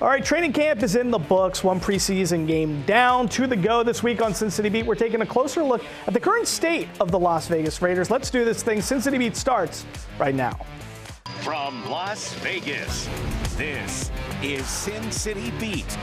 All right, training camp is in the books. One preseason game down, 2 to go this week on Sin City Beat. We're taking a closer look at the current state of the Las Vegas Raiders. Let's do this thing. Sin City Beat starts right now. From Las Vegas, this is Sin City Beat.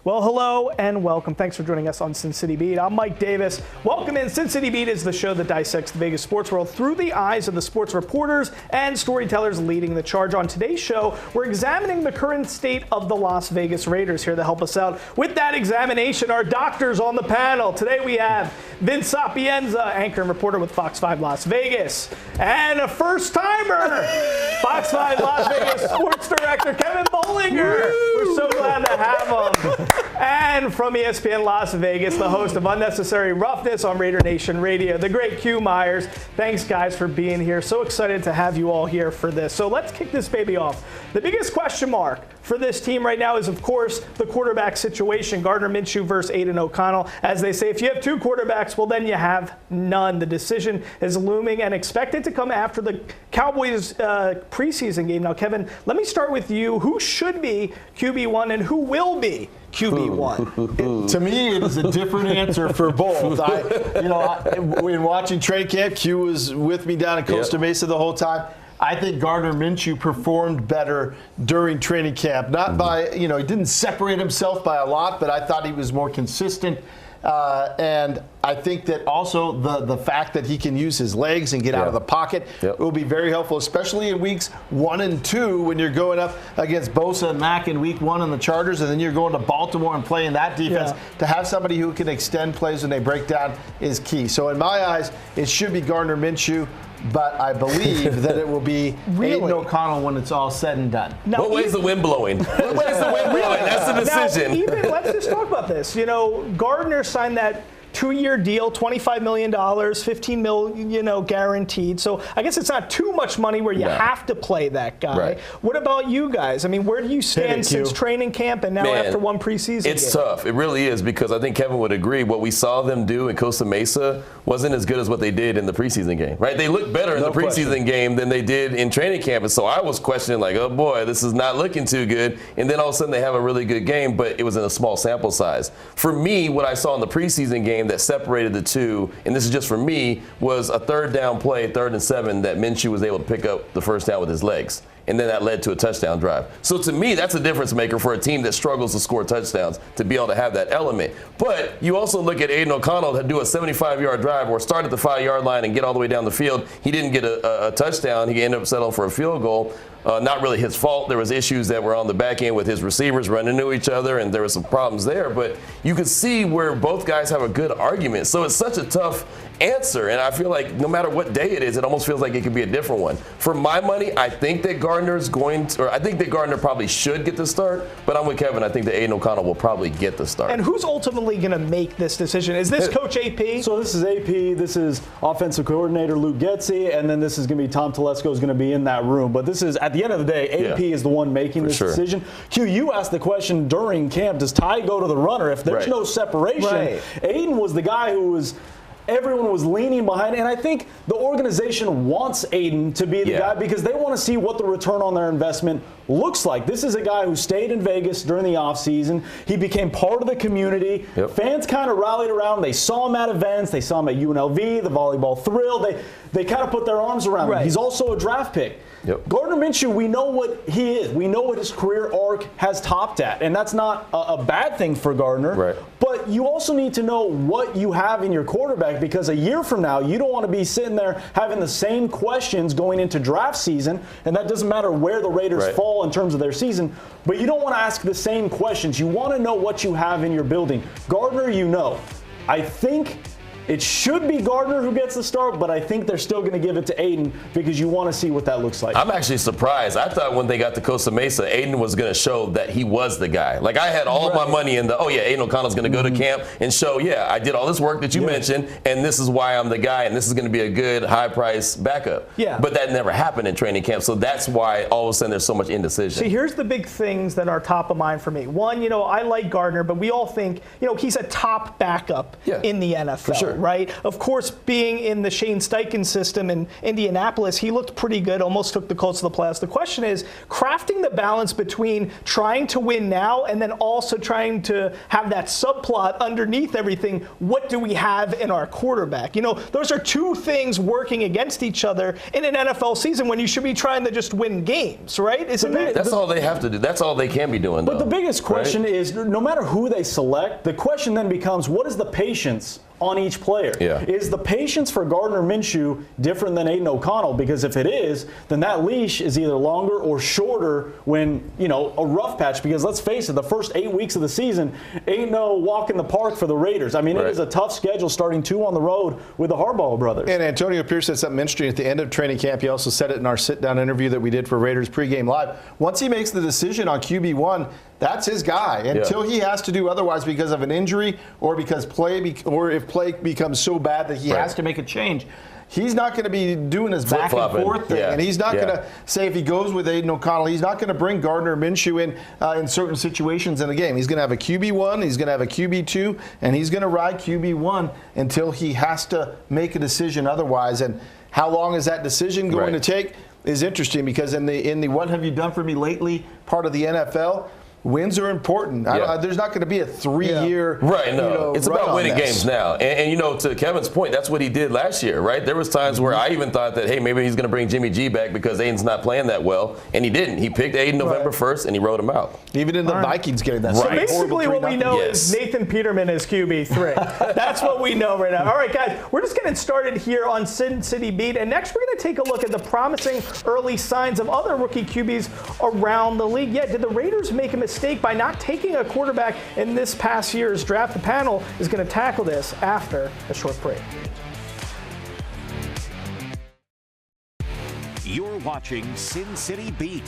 Well, hello and welcome. Thanks for joining us on Sin City Beat. I'm Mike Davis. Welcome in. Sin City Beat is the show that dissects the Vegas sports world through the eyes of the sports reporters and storytellers leading the charge. On today's show, we're examining the current state of the Las Vegas Raiders. Here to help us out with that examination are doctors on the panel. Today we have Vince Sapienza, anchor and reporter with Fox 5 Las Vegas, and a first-timer, Fox 5 Las Vegas sports director Kevin Bolinger. We're so glad to have him. And from ESPN Las Vegas, the host of Unnecessary Roughness on Raider Nation Radio, the great Q Myers. Thanks, guys, for being here. So excited to have you all here for this. So let's kick this baby off. The biggest question mark for this team right now is, of course, the quarterback situation. Gardner Minshew versus Aiden O'Connell. As they say, if you have two quarterbacks, well, then you have none. The decision is looming and expected to come after the Cowboys preseason game. Now, Kevin, let me start with you. Who should be QB1 and who will be QB1? To me, it is a different answer for both. In watching training camp, Q was with me down in Costa Mesa the whole time. I think Gardner Minshew performed better during training camp. Not by, he didn't separate himself by a lot, but I thought he was more consistent. And I think that also the fact that he can use his legs and get out of the pocket will be very helpful, especially in weeks 1 and 2 when you're going up against Bosa and Mack in week 1 on the Chargers, and then you're going to Baltimore and playing that defense. To have somebody who can extend plays when they break down is key. So in my eyes, it should be Gardner Minshew. But I believe that it will be Aiden O'Connell when it's all said and done. Now, what way is the wind blowing? What way is the wind blowing? That's the decision. Now, let's just talk about this. Gardner signed that 2-year deal, $25 million, $15 million, guaranteed. So I guess it's not too much money where you have to play that guy. Right. What about you guys? I mean, where do you stand since training camp and now after one preseason It's tough. It really is, because I think Kevin would agree. What we saw them do in Costa Mesa wasn't as good as what they did in the preseason game, right? They looked better in the preseason game than they did in training camp. And so I was questioning, like, oh, boy, this is not looking too good. And then all of a sudden they have a really good game, but it was in a small sample size. For me, what I saw in the preseason game that separated the two, and this is just for me, was a third down play, 3rd and 7, that Minshew was able to pick up the first down with his legs. And then that led to a touchdown drive. So to me, that's a difference maker for a team that struggles to score touchdowns, to be able to have that element. But you also look at Aiden O'Connell to do a 75-yard drive or start at the 5-yard line and get all the way down the field. He didn't get a touchdown. He ended up settling for a field goal. Not really his fault. There was issues that were on the back end with his receivers running into each other, and there were some problems there. But you could see where both guys have a good argument. So it's such a tough answer, and I feel like no matter what day it is, it almost feels like it could be a different one. For my money, I think that Gardner probably should get the start, but I'm with Kevin. I think that Aiden O'Connell will probably get the start. And who's ultimately going to make this decision? Is this Coach AP? So this is AP, this is offensive coordinator Luke Getsy, and then this is going to be Tom Telesco is going to be in that room. But this is, at the end of the day, AP is the one making this decision. Q, you asked the question during camp, does Ty go to the runner? If there's no separation, Aiden was the guy who was everyone was leaning behind, and I think the organization wants Aiden to be the guy because they want to see what the return on their investment looks like. This is a guy who stayed in Vegas during the offseason. He became part of the community. Fans kind of rallied around him. They saw him at events. They saw him at UNLV, the Volleyball Thrill. They kind of put their arms around him. He's also a draft pick. Gardner Minshew, we know what he is. We know what his career arc has topped at, and that's not a bad thing for Gardner. But you also need to know what you have in your quarterback, because a year from now, you don't want to be sitting there having the same questions going into draft season, and that doesn't matter where the Raiders fall in terms of their season, but you don't want to ask the same questions. You want to know what you have in your building. Gardner, I think it should be Gardner who gets the start, but I think they're still going to give it to Aiden because you want to see what that looks like. I'm actually surprised. I thought when they got to Costa Mesa, Aiden was going to show that he was the guy. Like, I had all of my money in Aiden O'Connell's going to go to camp and show, I did all this work that you mentioned, and this is why I'm the guy, and this is going to be a good, high-price backup. But that never happened in training camp, so that's why all of a sudden there's so much indecision. See, here's the big things that are top of mind for me. One, I like Gardner, but we all think, he's a top backup in the NFL. right? Of course, being in the Shane Steichen system in Indianapolis, he looked pretty good, almost took the Colts to the playoffs. The question is crafting the balance between trying to win now and then also trying to have that subplot underneath everything. What do we have in our quarterback? You know, those are two things working against each other in an NFL season when you should be trying to just win games, right? That's all they have to do. That's all they can be doing. But the biggest question is, no matter who they select, the question then becomes, what is the patience on each player? Yeah. Is the patience for Gardner Minshew different than Aiden O'Connell? Because if it is, then that leash is either longer or shorter when, you know, a rough patch. Because let's face it, the first 8 weeks of the season ain't no walk in the park for the Raiders. I mean, It is a tough schedule, starting 2 on the road with the Harbaugh brothers. And Antonio Pierce said something interesting at the end of training camp. He also said it in our sit-down interview that we did for Raiders pregame live. Once he makes the decision on QB1, that's his guy until he has to do otherwise because of an injury or because if play becomes so bad that he has to make a change. He's not going to be doing his back and forth thing, and he's not going to say if he goes with Aiden O'Connell, he's not going to bring Gardner Minshew in certain situations in the game. He's going to have a QB1, he's going to have a QB2, and he's going to ride QB1 until he has to make a decision otherwise. And how long is that decision going to take is interesting because in the what have you done for me lately part of the NFL, wins are important. There's not going to be a 3-year it's about winning games now. And you know, to Kevin's point, that's what he did last year, right? There was times where I even thought that, hey, maybe he's going to bring Jimmy G back because Aiden's not playing that well, and he didn't. He picked Aiden November 1st, and he wrote him out. Even in the Vikings getting that. So basically what we know is Nathan Peterman is QB3. That's what we know right now. All right, guys, we're just getting started here on Sin City Beat, and next we're going to take a look at the promising early signs of other rookie QBs around the league. Yeah, did the Raiders make a mistake by not taking a quarterback in this past year's draft? The panel is going to tackle this after a short break. You're watching Sin City Beat.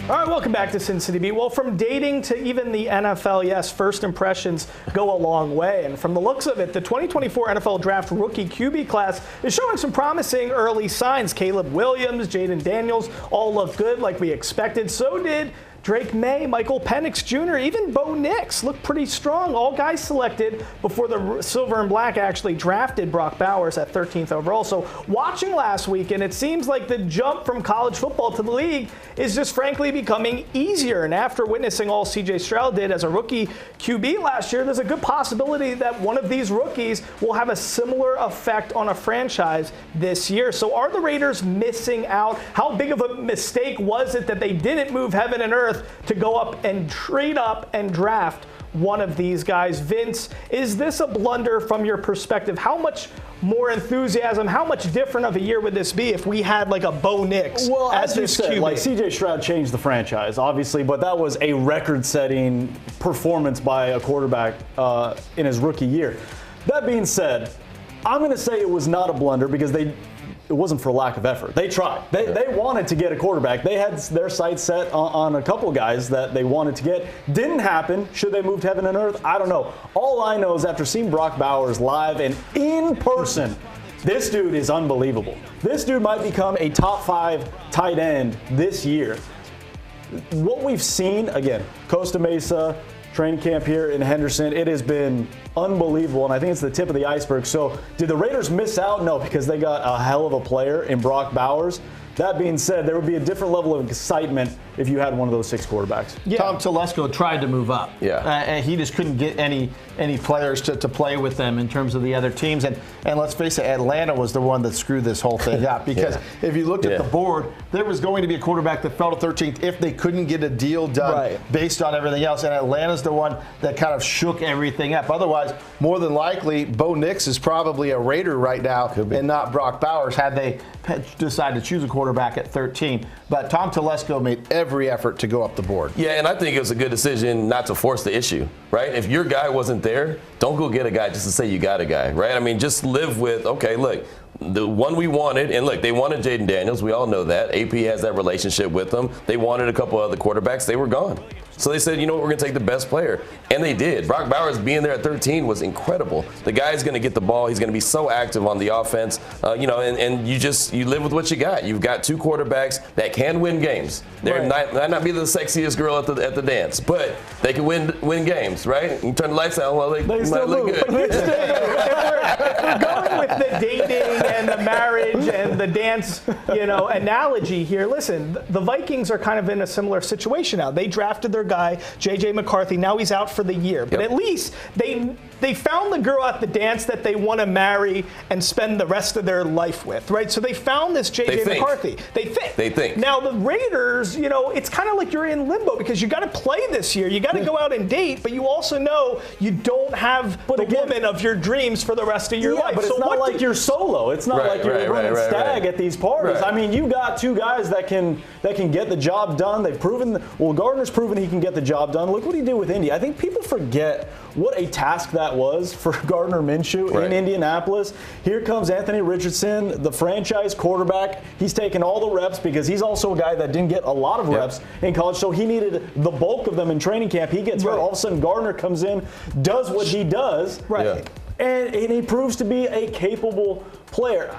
All right, welcome back to Sin City Beat. Well, from dating to even the NFL, yes, first impressions go a long way. And from the looks of it, the 2024 NFL Draft rookie QB class is showing some promising early signs. Caleb Williams, Jaden Daniels all look good like we expected. So did Drake May, Michael Penix Jr., even Bo Nix look pretty strong. All guys selected before the Silver and Black actually drafted Brock Bowers at 13th overall. So watching last weekend, it seems like the jump from college football to the league is just frankly becoming easier. And after witnessing all C.J. Stroud did as a rookie QB last year, there's a good possibility that one of these rookies will have a similar effect on a franchise this year. So are the Raiders missing out? How big of a mistake was it that they didn't move heaven and earth to go up and trade up and draft one of these guys? Vince, is this a blunder from your perspective? How much more enthusiasm, how much different of a year would this be if we had like a Bo Nix as this QB? Like C.J. Stroud changed the franchise, obviously, but that was a record-setting performance by a quarterback in his rookie year. That being said, I'm going to say it was not a blunder because it wasn't for lack of effort. They tried. They wanted to get a quarterback. They had their sights set on a couple guys that they wanted to get. Didn't happen. Should they move to heaven and earth? I don't know. All I know is after seeing Brock Bowers live and in person, this dude is unbelievable. This dude might become a top 5 tight end this year. What we've seen, again, Costa Mesa, training camp here in Henderson, it has been unbelievable, and I think it's the tip of the iceberg. So did the Raiders miss out? No, because they got a hell of a player in Brock Bowers. That being said, there would be a different level of excitement if you had one of those 6 quarterbacks. Yeah. Tom Telesco tried to move up. And he just couldn't get any players to play with them in terms of the other teams. And let's face it, Atlanta was the one that screwed this whole thing up. Because if you looked at the board, there was going to be a quarterback that fell to 13th if they couldn't get a deal done based on everything else. And Atlanta's the one that kind of shook everything up. Otherwise, more than likely, Bo Nix is probably a Raider right now and not Brock Bowers had they decided to choose a quarterback at 13. But Tom Telesco made every effort to go up the board. Yeah, and I think it was a good decision not to force the issue, right? If your guy wasn't there, don't go get a guy just to say you got a guy, right? I mean, just live with, okay, look, the one we wanted, and look, they wanted Jaden Daniels. We all know that. AP has that relationship with them. They wanted a couple other quarterbacks. They were gone. So they said, you know what, we're going to take the best player. And they did. Brock Bowers being there at 13 was incredible. The guy's going to get the ball. He's going to be so active on the offense. And you live with what you got. You've got 2 quarterbacks that can win games. They're might not be the sexiest girl at the dance, but they can win games, right? You turn the lights out, well, they might look good. If we're going with the dating and the marriage and the dance, analogy here, listen, the Vikings are kind of in a similar situation now. They drafted their guy, J.J. McCarthy. Now he's out for the year. But at least they found the girl at the dance that they want to marry and spend the rest of their life with, right? So they found this J.J. McCarthy. They think. Now the Raiders, it's kind of like you're in limbo because you got to play this year. You got to go out and date, but you also know you don't have the woman of your dreams for the rest of your life. But it's not like you're solo. It's not like you're running stag at these parties. Right. I mean, you got 2 guys that can get the job done. They've proven. Well, Gardner's proven he can get the job done. Look what he did with Indy. I think people forget what a task that was for Gardner Minshew in Indianapolis. Here comes Anthony Richardson, the franchise quarterback. He's taking all the reps because he's also a guy that didn't get a lot of reps in college, so he needed the bulk of them in training camp. He gets hurt. All of a sudden, Gardner comes in, does what he does, and he proves to be a capable player.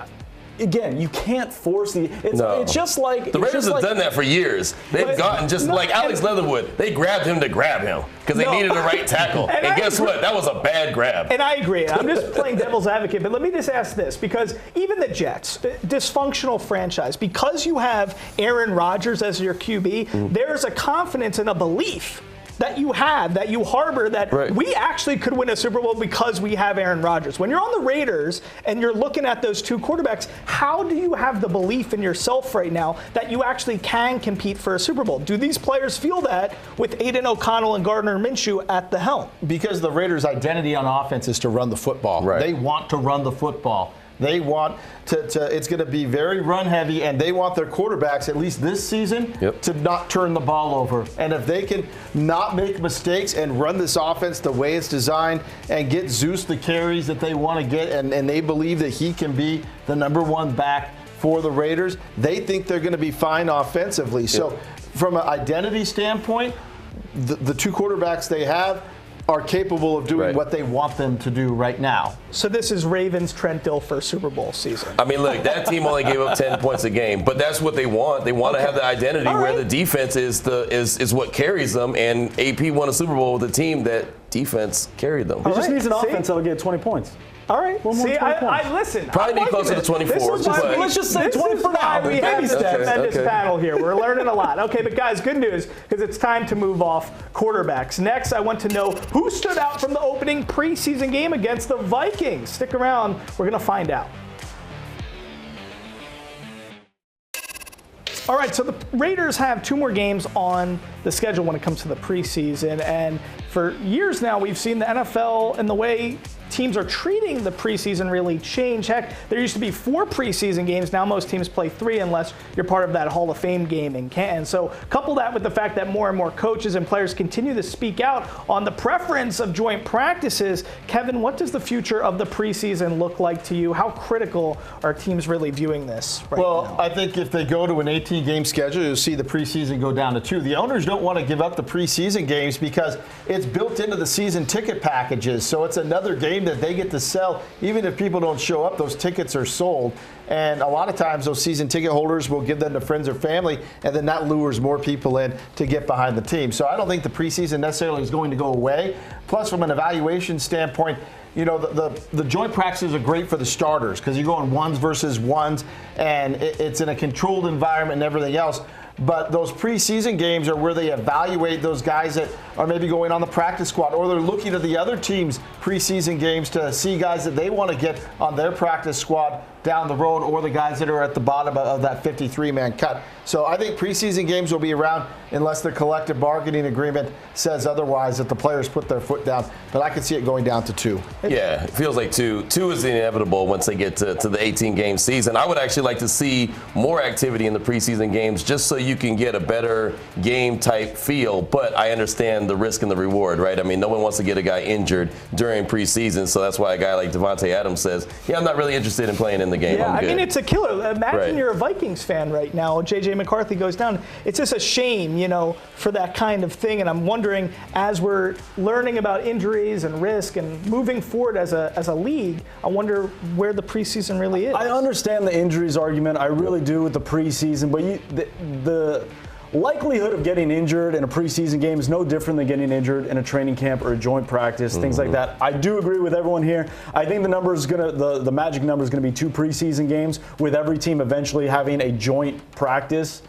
Again, you can't force it's just like the Raiders have done that for years. They've gotten like Alex Leatherwood. They grabbed him to grab him because they needed a right tackle. And guess what? That was a bad grab. And I agree. I'm just playing devil's advocate. But let me just ask this, because even the Jets, dysfunctional franchise, because you have Aaron Rodgers as your QB, there's a confidence and a belief that you have, that you harbor, that we actually could win a Super Bowl because we have Aaron Rodgers. When you're on the Raiders and you're looking at those 2 quarterbacks, how do you have the belief in yourself right now that you actually can compete for a Super Bowl? Do these players feel that with Aiden O'Connell and Gardner Minshew at the helm? Because the Raiders' identity on offense is to run the football. They want to run the football. They want it's going to be very run heavy, and they want their quarterbacks, at least this season, to not turn the ball over. And if they can not make mistakes and run this offense the way it's designed and get Zeus the carries that they want to get, and they believe that he can be the number 1 back for the Raiders, they think they're going to be fine offensively. So from an identity standpoint, the 2 quarterbacks they have are capable of doing what they want them to do right now. So this is Ravens Trent Dilfer Super Bowl season. I mean, look, that team only gave up 10 points a game, but that's what they want. They want to have the identity where the defense is what carries them, and AP won a Super Bowl with a team that defense carried them. He just needs an offense that'll get 20 points. All right. See, I listen. Probably need closer to 24. Let's just say 20 for now. We have this tremendous battle here. We're learning a lot. Okay, but guys, good news, because it's time to move off quarterbacks. Next, I want to know who stood out from the opening preseason game against the Vikings. Stick around. We're going to find out. All right, so the Raiders have 2 more games on the schedule when it comes to the preseason. And for years now, we've seen the NFL and the way teams are treating the preseason really change. Heck, there used to be 4 preseason games. Now most teams play 3 unless you're part of that Hall of Fame game in Canton. So couple that with the fact that more and more coaches and players continue to speak out on the preference of joint practices. Kevin, what does the future of the preseason look like to you? How critical are teams really viewing this right now? Well, I think if they go to an 18-game schedule, you'll see the preseason go down to 2. The owners don't want to give up the preseason games because it's built into the season ticket packages. So it's another game that they get to sell. Even if people don't show up, those tickets are sold. And a lot of times those season ticket holders will give them to friends or family, and then that lures more people in to get behind the team. So I don't think the preseason necessarily is going to go away. Plus, from an evaluation standpoint, you know, the joint practices are great for the starters because you go on 1s versus 1s, and it's in a controlled environment and everything else. But those preseason games are where they evaluate those guys that are maybe going on the practice squad, or they're looking at the other team's preseason games to see guys that they want to get on their practice squad down the road, or the guys that are at the bottom of that 53-man cut. So I think preseason games will be around unless the collective bargaining agreement says otherwise, that the players put their foot down. But I could see it going down to 2. Yeah, it feels like 2. 2 is inevitable once they get to the 18-game season. I would actually like to see more activity in the preseason games just so you can get a better game-type feel. But I understand the risk and the reward, right? I mean, no one wants to get a guy injured during during preseason. So that's why a guy like Devontae Adams says, yeah, I'm not really interested in playing in the game. Yeah, I'm good. I mean, it's a killer. Imagine you're a Vikings fan right now. J.J. McCarthy goes down. It's just a shame, for that kind of thing. And I'm wondering, as we're learning about injuries and risk and moving forward as a league, I wonder where the preseason really is. I understand the injuries argument. I really do with the preseason. But the likelihood of getting injured in a preseason game is no different than getting injured in a training camp or a joint practice, things like that. I do agree with everyone here. I think the magic number is going to be 2 preseason games, with every team eventually having a joint practice,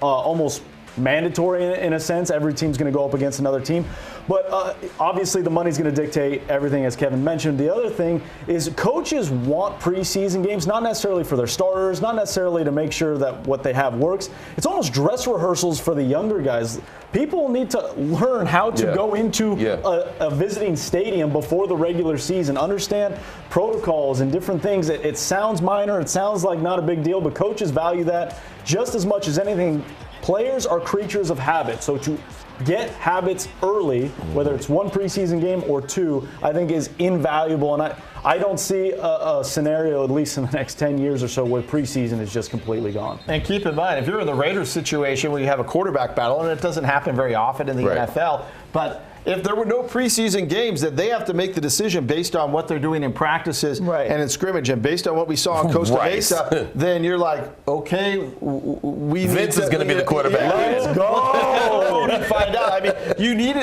almost mandatory in a sense. Every team's going to go up against another team. But obviously the money's going to dictate everything, as Kevin mentioned. The other thing is coaches want preseason games, not necessarily for their starters, not necessarily to make sure that what they have works. It's almost dress rehearsals for the younger guys. People need to learn how to go into a visiting stadium before the regular season, understand protocols and different things. It sounds minor, it sounds like not a big deal, but coaches value that just as much as anything. Players are creatures of habit, so to get habits early, whether it's 1 preseason game or 2, I think is invaluable. And I don't see a scenario, at least in the next 10 years or so, where preseason is just completely gone. And keep in mind, if you're in the Raiders situation where you have a quarterback battle, and it doesn't happen very often in the NFL, but if there were no preseason games, then they have to make the decision based on what they're doing in practices and in scrimmage, and based on what we saw in Costa Mesa. Then you're like, okay, Vince is going to be the quarterback. Let's go and find out. I mean,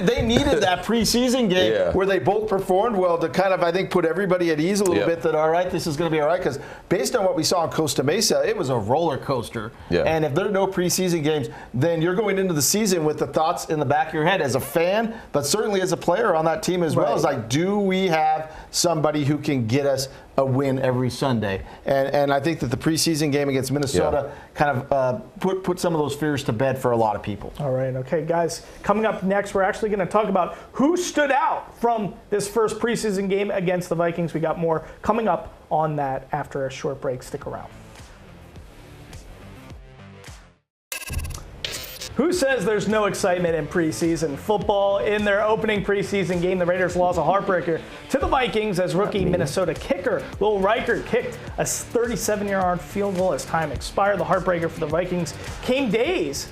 they needed that preseason game where they both performed well to kind of, I think, put everybody at ease a little bit that, all right, this is going to be all right, because based on what we saw in Costa Mesa, it was a roller coaster. And if there are no preseason games, then you're going into the season with the thoughts in the back of your head as a fan, but certainly as a player on that team as well. It's like, do we have somebody who can get us a win every Sunday? And I think that the preseason game against Minnesota kind of put some of those fears to bed for a lot of people. All right. Okay, guys, coming up next, we're actually going to talk about who stood out from this first preseason game against the Vikings. We got more coming up on that after a short break. Stick around. Who says there's no excitement in preseason football? In their opening preseason game, the Raiders lost a heartbreaker to the Vikings as rookie Minnesota kicker Will Reichert kicked a 37-yard field goal as time expired. The heartbreaker for the Vikings came days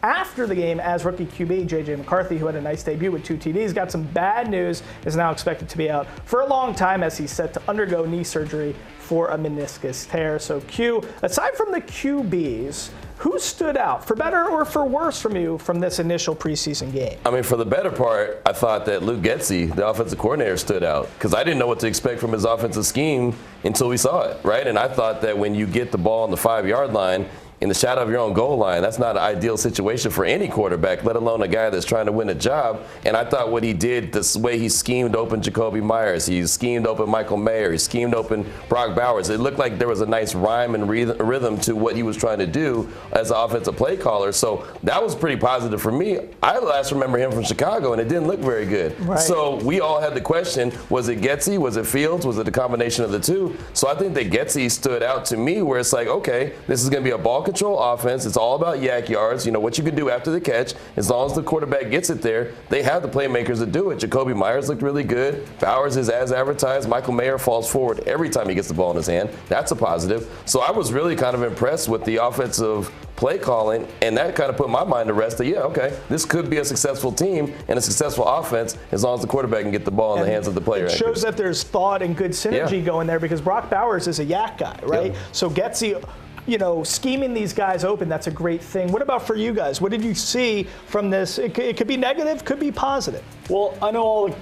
after the game, as rookie QB J.J. McCarthy, who had a nice debut with 2 TDs, got some bad news, is now expected to be out for a long time as he's set to undergo knee surgery for a meniscus tear. So Q, aside from the QBs, who stood out, for better or for worse from you, from this initial preseason game? I mean, for the better part, I thought that Luke Getsy, the offensive coordinator, stood out, because I didn't know what to expect from his offensive scheme until we saw it, right? And I thought that when you get the ball on the 5-yard line, in the shadow of your own goal line, that's not an ideal situation for any quarterback, let alone a guy that's trying to win a job. And I thought what he did, this way he schemed open Jacoby Myers, he schemed open Michael Mayer, he schemed open Brock Bowers. It looked like there was a nice rhyme and rhythm to what he was trying to do as an offensive play caller. So that was pretty positive for me. I last remember him from Chicago, and it didn't look very good. Right. So we all had the question, was it Getsy, was it Fields, was it a combination of the two? So I think that Getsy stood out to me, where it's like, okay, this is going to be a ball control offense. It's all about yak yards. You know, what you can do after the catch. As long as the quarterback gets it there, they have the playmakers to do it. Jacoby Myers looked really good. Bowers is as advertised. Michael Mayer falls forward every time he gets the ball in his hand. That's a positive. So I was really kind of impressed with the offensive play calling, and that kind of put my mind to rest that, yeah, okay, this could be a successful team and a successful offense as long as the quarterback can get the ball in the hands of the player. It shows that there's thought and good synergy going there, because Brock Bowers is a yak guy, right? So Getsy, you know, scheming these guys open, that's a great thing. What about for you guys? What did you see from this? It could be negative, could be positive. Well, I know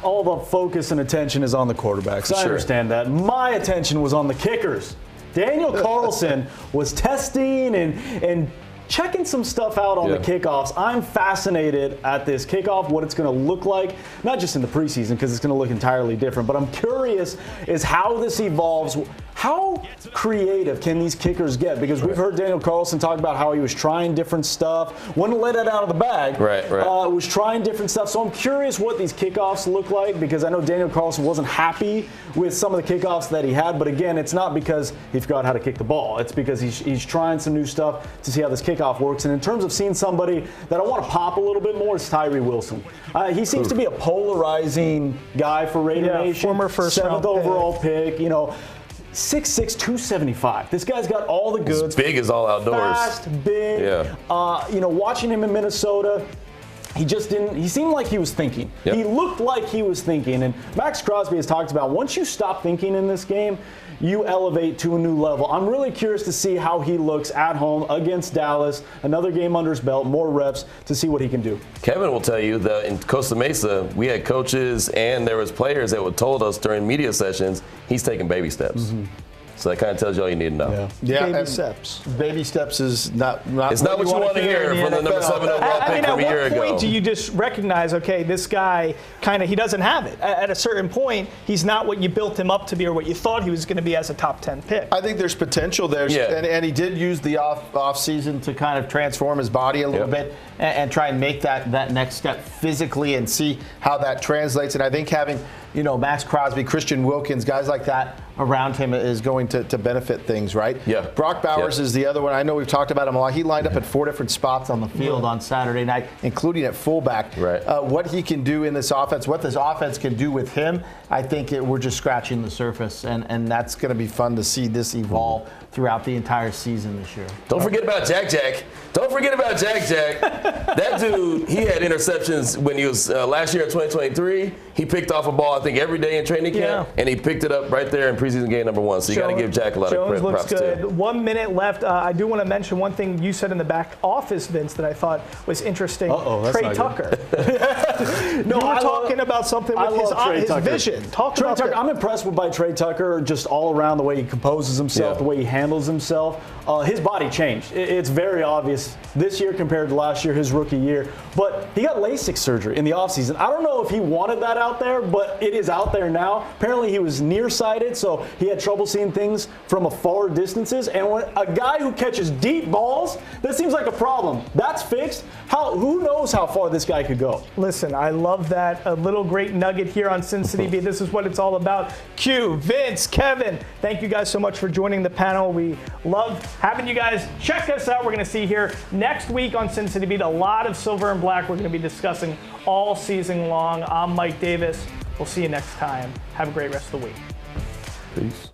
all the focus and attention is on the quarterbacks. I understand that. My attention was on the kickers. Daniel Carlson was testing and checking some stuff out on the kickoffs. I'm fascinated at this kickoff, what it's going to look like, not just in the preseason, because it's going to look entirely different, but I'm curious is how this evolves How creative can these kickers get? Because we've heard Daniel Carlson talk about how he was trying different stuff, wouldn't let it out of the bag. Was trying different stuff. So I'm curious what these kickoffs look like, because I know Daniel Carlson wasn't happy with some of the kickoffs that he had. But again, it's not because he forgot how to kick the ball. It's because he's trying some new stuff to see how this kickoff works. And in terms of seeing somebody that I want to pop a little bit more, is Tyree Wilson. He seems to be a polarizing guy for Raider Nation. Former first-round overall pick. 6'6", 275. This guy's got all the goods. He's big as all outdoors. Fast, big. Yeah. Watching him in Minnesota, he just didn't. He seemed like he was thinking. Yep. He looked like he was thinking. And Max Crosby has talked about, once you stop thinking in this game, you elevate to a new level. I'm really curious to see how he looks at home against Dallas. Another game under his belt, more reps to see what he can do. Kevin will tell you that in Costa Mesa, we had coaches and there was players that would told us during media sessions, he's taking baby steps. So that kind of tells you all you need to know. Baby steps. Baby steps is not it's not what you want to hear from the number 7 overall pick from a year ago. At what point do you just recognize, okay, this guy he doesn't have it? At a certain point, he's not what you built him up to be or what you thought he was going to be as a top 10 pick. I think there's potential there. And he did use the off season to kind of transform his body a little bit and try and make that next step physically and see how that translates. And I think having Max Crosby, Christian Wilkins, guys like that around him is going to benefit things, right? Yeah. Brock Bowers is the other one. I know we've talked about him a lot. He lined up at 4 different spots on the field on Saturday night, including at fullback. Right. What he can do in this offense, what this offense can do with him, I think we're just scratching the surface, and that's going to be fun to see this evolve throughout the entire season this year. Don't forget about Jack Jack. Don't forget about Jack Jack. That dude, he had interceptions when he was last year in 2023. He picked off a ball, I think, every day in training camp, and he picked it up right there in preseason game number 1. So you got to give Jack a lot of credit. Looks good. 1 minute left. I do want to mention one thing you said in the back office, Vince, that I thought was interesting. Trey Tucker. You were talking about something with his vision. Talk about Tucker. I'm impressed by Trey Tucker just all around, the way he composes himself, the way he handles himself. His body changed. It's very obvious this year compared to last year, his rookie year. But he got LASIK surgery in the offseason. I don't know if he wanted that out there, but it is out there now. Apparently he was nearsighted, so he had trouble seeing things from afar distances. And when a guy who catches deep balls, that seems like a problem. That's fixed. Who knows how far this guy could go? Listen, I love that. A little great nugget here on Sin City Beat. This is what it's all about. Q, Vince, Kevin, thank you guys so much for joining the panel. We love having you guys. Check us out. We're going to see here next week on Sin City Beat a lot of silver and black we're going to be discussing all season long. I'm Mike Davis. We'll see you next time. Have a great rest of the week. Peace.